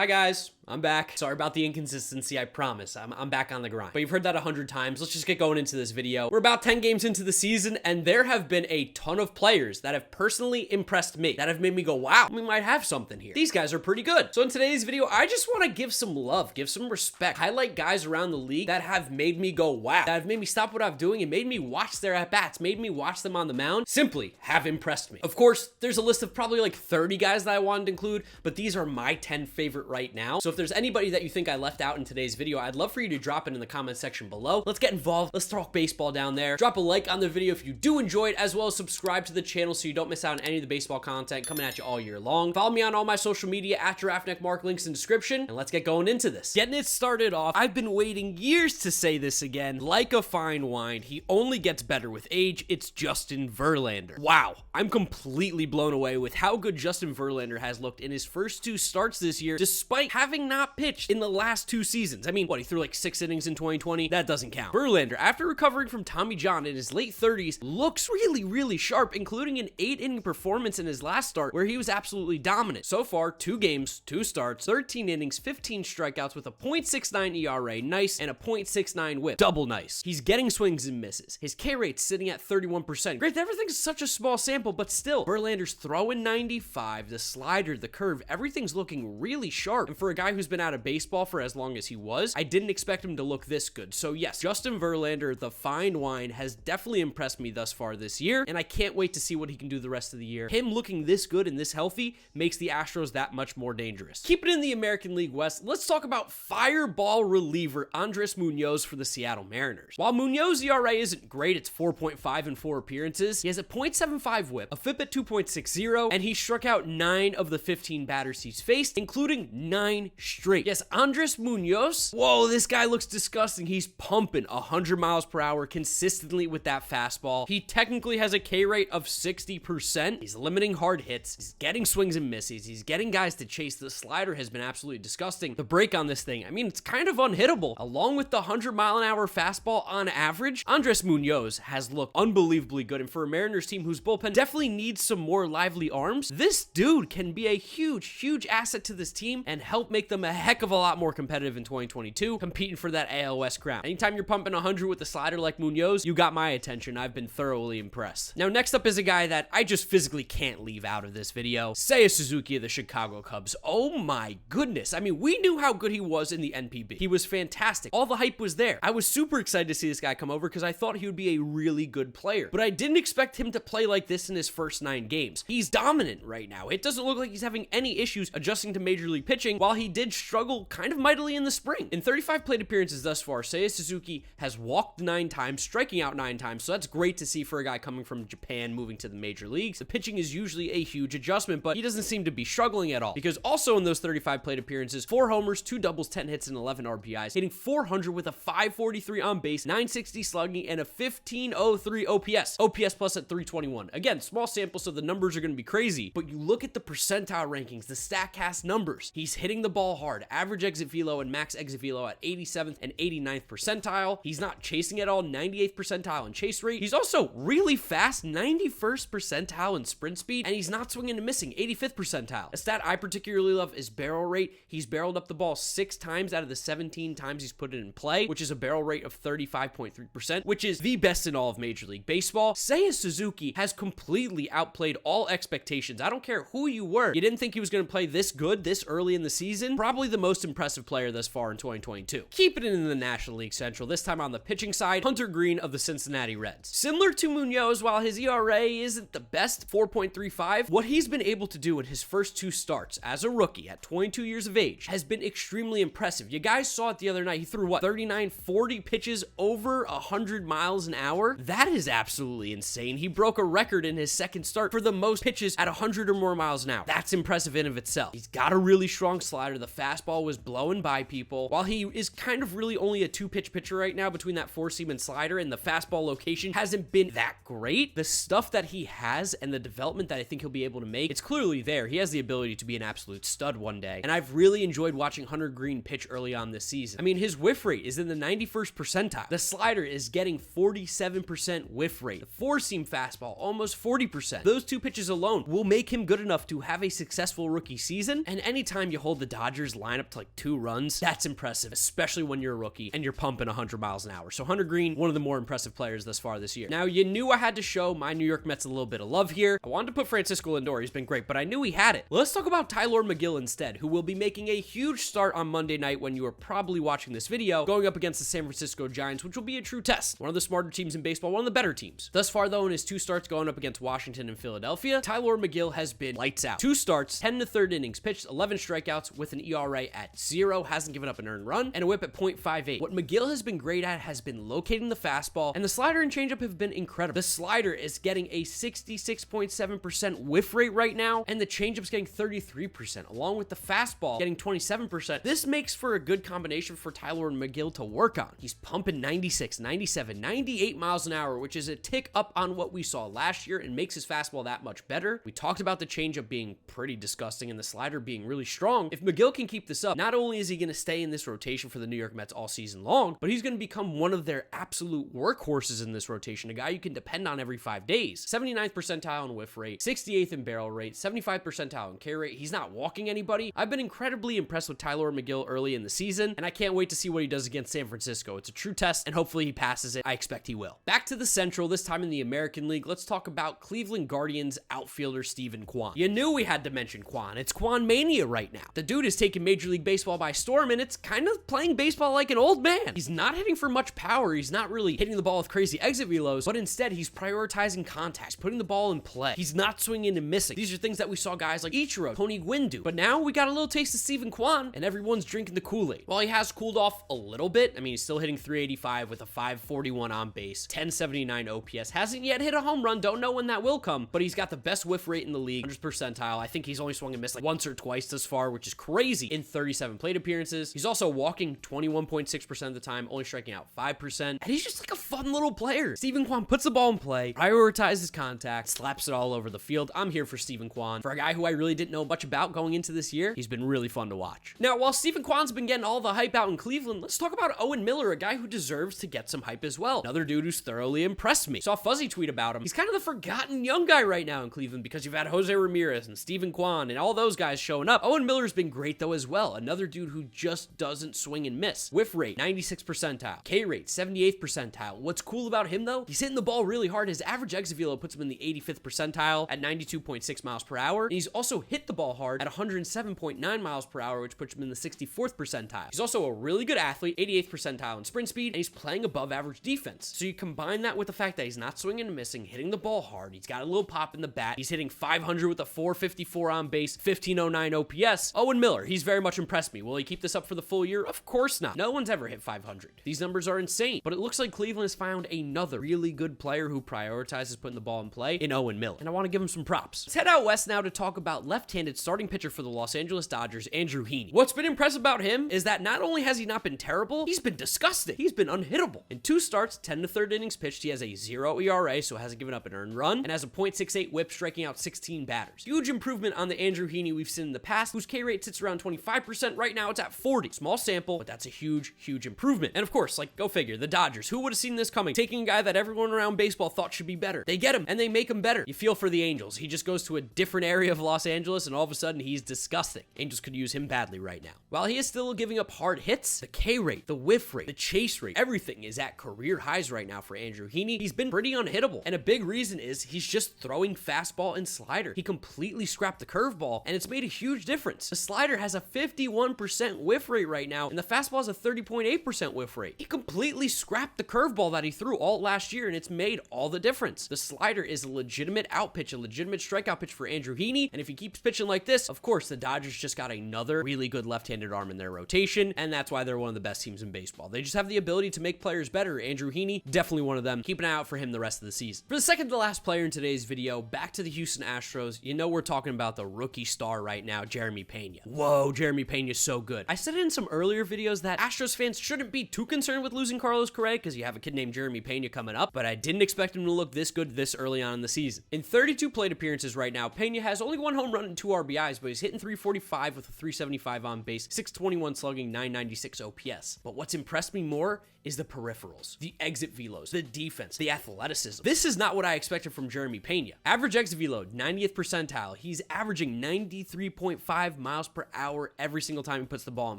Hi guys, I'm back. Sorry about the inconsistency, I promise. I'm back on the grind. But you've heard that 100 times. Let's just get going into this video. We're about 10 games into the season, and there have been a ton of players that have personally impressed me, that have made me go, wow, we might have something here. These guys are pretty good. So in today's video, I just want to give some love, give some respect, highlight guys around the league that have made me go, wow, that have made me stop what I'm doing and made me watch their at-bats, made me watch them on the mound, simply have impressed me. Of course, there's a list of probably like 30 guys that I wanted to include, but these are my 10 favorite right now. So if there's anybody that you think I left out in today's video, I'd love for you to drop it in the comment section below. Let's get involved. Let's talk baseball down there. Drop a like on the video if you do enjoy it, as well as subscribe to the channel so you don't miss out on any of the baseball content coming at you all year long. Follow me on all my social media at GiraffeNeckMarc, links in the description, and let's get going into this. Getting it started off, I've been waiting years to say this again. Like a fine wine, he only gets better with age. It's Justin Verlander. Wow, I'm completely blown away with how good Justin Verlander has looked in his first two starts this year, despite having not pitched in the last two seasons. I mean, what, he threw like 6 innings in 2020? That doesn't count. Verlander, after recovering from Tommy John in his late 30s, looks really sharp, including an 8-inning performance in his last start where he was absolutely dominant. So far, 2 games, 2 starts, 13 innings, 15 strikeouts with a .69 ERA, nice, and a .69 whip, double nice. He's getting swings and misses. His K rate's sitting at 31%. Great, everything's such a small sample, but still, Verlander's throwing 95, the slider, the curve, everything's looking really sharp. And for a guy who's been out of baseball for as long as he was, I didn't expect him to look this good. So yes, Justin Verlander, the fine wine, has definitely impressed me thus far this year, and I can't wait to see what he can do the rest of the year. Him looking this good and this healthy makes the Astros that much more dangerous. Keep it in the American League West, let's talk about fireball reliever Andres Munoz for the Seattle Mariners. While Munoz's ERA isn't great, it's 4.5 in 4 appearances, he has a .75 whip, a FIP at 2.60, and he struck out 9 of the 15 batters he's faced, including 9 straight. Yes, Andres Munoz, whoa, this guy looks disgusting. He's pumping 100 miles per hour consistently with that fastball. He technically has a K rate of 60%. He's limiting hard hits. He's getting swings and misses. He's getting guys to chase. The slider has been absolutely disgusting. The break on this thing, I mean, it's kind of unhittable. Along with the 100-mile-an-hour fastball on average, Andres Munoz has looked unbelievably good. And for a Mariners team whose bullpen definitely needs some more lively arms, this dude can be a huge asset to this team and help make them a heck of a lot more competitive in 2022, competing for that AL West crown. Anytime you're pumping 100 with a slider like Munoz, you got my attention. I've been thoroughly impressed. Now, next up is a guy that I just physically can't leave out of this video. Seiya Suzuki of the Chicago Cubs. Oh my goodness. I mean, we knew how good he was in the NPB. He was fantastic. All the hype was there. I was super excited to see this guy come over because I thought he would be a really good player, but I didn't expect him to play like this in his first 9 games. He's dominant right now. It doesn't look like he's having any issues adjusting to major league pitching, while he did struggle kind of mightily in the spring. In 35 plate appearances thus far, Seiya Suzuki has walked 9 times, striking out 9 times, so that's great to see for a guy coming from Japan moving to the major leagues. The pitching is usually a huge adjustment, but he doesn't seem to be struggling at all, because also in those 35 plate appearances, 4 homers, 2 doubles, 10 hits, and 11 RBIs, hitting 400 with a 543 on base, 960 slugging, and a 1503 OPS. OPS plus at 321. Again, small sample, so the numbers are going to be crazy, but you look at the percentile rankings, the StatCast numbers. He's hitting the ball hard. Average exit velo and max exit velo at 87th and 89th percentile. He's not chasing at all, 98th percentile in chase rate. He's also really fast, 91st percentile in sprint speed, and he's not swinging and missing, 85th percentile. A stat I particularly love is barrel rate. He's barreled up the ball 6 times out of the 17 times he's put it in play, which is a barrel rate of 35.3%, which is the best in all of Major League Baseball. Seiya Suzuki has completely outplayed all expectations. I don't care who you were. You didn't think he was going to play this good this early in the season. Probably the most impressive player thus far in 2022. Keeping it in the National League Central, this time on the pitching side, Hunter Greene of the Cincinnati Reds. Similar to Munoz, while his ERA isn't the best, 4.35, what he's been able to do in his first 2 starts as a rookie at 22 years of age has been extremely impressive. You guys saw it the other night. He threw what, 39, 40 pitches over 100 miles an hour? That is absolutely insane. He broke a record in his second start for the most pitches at 100 or more miles an hour. That's impressive in of itself. He's got a really strong slider. The fastball was blowing by people. While he is kind of really only a 2-pitch pitcher right now between that 4-seam and slider, and the fastball location hasn't been that great, the stuff that he has and the development that I think he'll be able to make, it's clearly there. He has the ability to be an absolute stud one day, and I've really enjoyed watching Hunter Greene pitch early on this season. I mean, his whiff rate is in the 91st percentile. The slider is getting 47% whiff rate. The 4-seam fastball, almost 40%. Those 2 pitches alone will make him good enough to have a successful rookie season, and anytime you hold the Dodgers Dodgers line up to like 2 runs, that's impressive, especially when you're a rookie and you're pumping 100 miles an hour. So Hunter Greene, one of the more impressive players thus far this year. Now, you knew I had to show my New York Mets a little bit of love here. I wanted to put Francisco Lindor. He's been great, but I knew he had it. Let's talk about Tylor Megill instead, who will be making a huge start on Monday night when you are probably watching this video, going up against the San Francisco Giants, which will be a true test. One of the smarter teams in baseball, one of the better teams. Thus far, though, in his 2 starts going up against Washington and Philadelphia, Tylor Megill has been lights out. 2 starts, 10 to 3rd innings pitched, 11 strikeouts with an ERA at 0, hasn't given up an earned run, and a whip at .58. What Megill has been great at has been locating the fastball, and the slider and changeup have been incredible. The slider is getting a 66.7% whiff rate right now, and the changeup's getting 33%, along with the fastball getting 27%. This makes for a good combination for Tylor Megill to work on. He's pumping 96, 97, 98 miles an hour, which is a tick up on what we saw last year and makes his fastball that much better. We talked about the changeup being pretty disgusting and the slider being really strong. If Megill can keep this up, not only is he going to stay in this rotation for the New York Mets all season long, but he's going to become one of their absolute workhorses in this rotation, a guy you can depend on every 5 days. 79th percentile in whiff rate, 68th in barrel rate, 75th percentile in K rate. He's not walking anybody. I've been incredibly impressed with Tylor Megill early in the season, and I can't wait to see what he does against San Francisco. It's a true test, and hopefully he passes it. I expect he will. Back to the Central, this time in the American League. Let's talk about Cleveland Guardians outfielder Steven Kwan. You knew we had to mention Kwan. It's Kwan mania right now. The dude is taking Major League Baseball by storm, and it's kind of playing baseball like an old man. He's not hitting for much power. He's not really hitting the ball with crazy exit velos, but instead he's prioritizing contact, putting the ball in play. He's not swinging and missing. These are things that we saw guys like Ichiro, Tony Gwynn do. But now we got a little taste of Steven Kwan, and everyone's drinking the Kool-Aid. While he has cooled off a little bit, I mean, he's still hitting 385 with a 541 on base, 1079 OPS. Hasn't yet hit a home run. Don't know when that will come, but he's got the best whiff rate in the league, 100th percentile. I think he's only swung and missed like once or twice thus far, which is crazy, in 37 plate appearances. He's also walking 21.6% of the time, only striking out 5%, and he's just like a fun little player. Steven Kwan puts the ball in play, prioritizes contact, slaps it all over the field. I'm here for Steven Kwan. For a guy who I really didn't know much about going into this year, he's been really fun to watch. Now, while Steven Kwan's been getting all the hype out in Cleveland, let's talk about Owen Miller, a guy who deserves to get some hype as well. Another dude who's thoroughly impressed me. Saw Fuzzy tweet about him. He's kind of the forgotten young guy right now in Cleveland because you've had Jose Ramirez and Steven Kwan and all those guys showing up. Owen Miller's been great though as well. Another dude who just doesn't swing and miss. Whiff rate, 96th percentile. K rate, 78th percentile. What's cool about him though, he's hitting the ball really hard. His average exit velo puts him in the 85th percentile at 92.6 miles per hour. And he's also hit the ball hard at 107.9 miles per hour, which puts him in the 64th percentile. He's also a really good athlete, 88th percentile in sprint speed, and he's playing above average defense. So you combine that with the fact that he's not swinging and missing, hitting the ball hard. He's got a little pop in the bat. He's hitting 500 with a 454 on base, 1509 OPS. Owen Miller, he's very much impressed me. Will he keep this up for the full year? Of course not. No one's ever hit 500. These numbers are insane, but it looks like Cleveland has found another really good player who prioritizes putting the ball in play in Owen Miller, and I want to give him some props. Let's head out west now to talk about left-handed starting pitcher for the Los Angeles Dodgers, Andrew Heaney. What's been impressive about him is that not only has he not been terrible, he's been disgusting. He's been unhittable. In 2 starts, 10 to 3rd innings pitched, he has a 0 ERA, so hasn't given up an earned run, and has a .68 whip, striking out 16 batters. Huge improvement on the Andrew Heaney we've seen in the past, whose K rate sits around 25%. Right now, it's at 40. Small sample, but that's a huge, huge improvement. And of course, like, go figure, the Dodgers, who would have seen this coming? Taking a guy that everyone around baseball thought should be better. They get him, and they make him better. You feel for the Angels. He just goes to a different area of Los Angeles, and all of a sudden, he's disgusting. Angels could use him badly right now. While he is still giving up hard hits, the K rate, the whiff rate, the chase rate, everything is at career highs right now for Andrew Heaney. He's been pretty unhittable, and a big reason is he's just throwing fastball and slider. He completely scrapped the curveball, and it's made a huge difference. The slider has a 51% whiff rate right now, and the fastball has a 30.8% whiff rate. He completely scrapped the curveball that he threw all last year, and it's made all the difference. The slider is a legitimate out pitch, a legitimate strikeout pitch for Andrew Heaney, and if he keeps pitching like this, of course, the Dodgers just got another really good left-handed arm in their rotation, and that's why they're one of the best teams in baseball. They just have the ability to make players better. Andrew Heaney, definitely one of them. Keep an eye out for him the rest of the season. For the second to last player in today's video, back to the Houston Astros. You know we're talking about the rookie star right now, Jeremy Pena. Whoa, Jeremy Pena's so good. I said it in some earlier videos that Astros fans shouldn't be too concerned with losing Carlos Correa because you have a kid named Jeremy Pena coming up, but I didn't expect him to look this good this early on in the season. In 32 plate appearances right now, Pena has only 1 home run and 2 RBIs, but he's hitting 345 with a 375 on base, 621 slugging, 996 OPS. But what's impressed me more is the peripherals, the exit velos, the defense, the athleticism. This is not what I expected from Jeremy Pena. Average exit velo, 90th percentile. He's averaging 93.5 miles per hour every single time he puts the ball in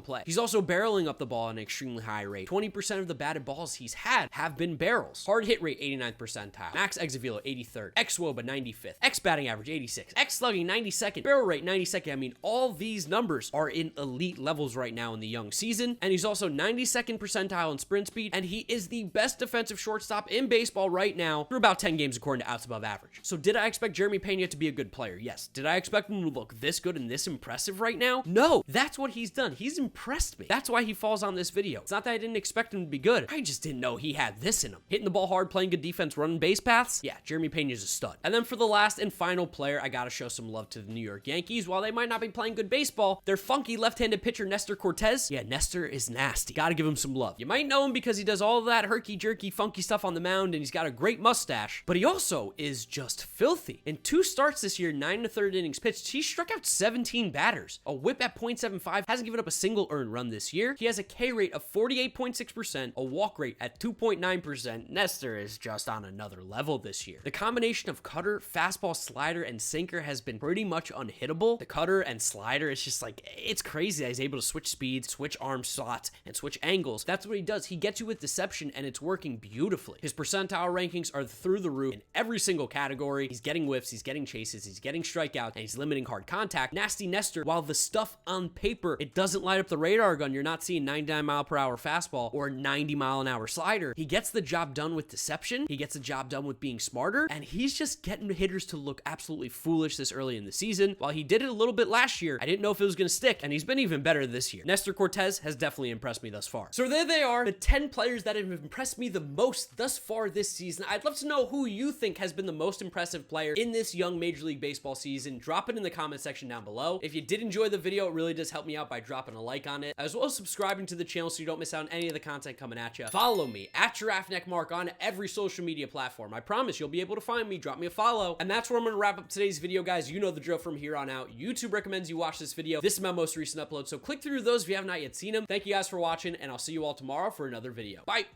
play. He's also barreling up the ball at an extremely high rate. 20% of the batted balls he's had have been barrels. Hard hit rate, 89th percentile. Max exit velo, 83rd. X-WOBA, 95th. X-batting average, 86. X-slugging, 92nd. Barrel rate, 92nd. I mean, all these numbers are in elite levels right now in the young season, and he's also 92nd percentile in sprint speed, and he is the best defensive shortstop in baseball right now through about 10 games according to outs above average. So did I expect Jeremy Pena to be a good player? Yes. Did I expect him to look this good and this impressive right now? No. That's what he's done. He's impressed me. That's why he falls on this video. It's not that I didn't expect him to be good. I just didn't know he had this in him. Hitting the ball hard, playing good defense, running base paths. Yeah, Jeremy Pena's a stud. And then for the last and final player, I gotta show some love to the New York Yankees. While they might not be playing good baseball, their funky left-handed pitcher Nestor Cortes, yeah, Nestor is nasty. Gotta give him some love. You might know him because he does all of that herky-jerky funky stuff on the mound, and he's got a great mustache, but he also is just filthy. In 2 starts this year, 9 1/3 innings pitched, he struck out 17 batters. A whip at .75, hasn't given up a single earned run this year. He has a K rate of 48.6%, a walk rate at 2.9%. Nestor is just on another level this year. The combination of cutter, fastball, slider, and sinker has been pretty much unhittable. The cutter and slider, it's just like, it's crazy that he's able to switch speeds, switch arm slots, and switch angles. That's what he does. He gets you with deception, and it's working beautifully. His percentile rankings are through the roof in every single category. He's getting whiffs, he's getting chases, he's getting strikeouts, and he's limiting hard contact. Nasty Nestor, while the stuff on paper, it doesn't light up the radar gun. You're not seeing 99-mile-per-hour fastball or 90-mile-an-hour slider. He gets the job done with deception. He gets the job done with being smarter, and he's just getting hitters to look absolutely foolish this early in the season. While he did it a little bit last year, I didn't know if it was going to stick, and he's been even better this year. Nestor Cortes has definitely impressed me thus far. So there they are, the 10 players that have impressed me the most thus far this season. I'd love to know who you think has been the most impressive player in this young Major League Baseball season. Drop it in the comment section down below. If you did enjoy the video, it really does help me out by dropping a like on it, as well as subscribing to the channel so you don't miss out on any of the content coming at you. Follow me at GiraffeNeckMarc on every social media platform. I promise you'll be able to find me. Drop me a follow. And that's where I'm going to wrap up today's video, guys. You know the drill from here on out. YouTube recommends you watch this video. This is my most recent upload, so click through those if you have not yet seen them. Thank you guys for watching, and I'll see you all tomorrow for another video. Bye!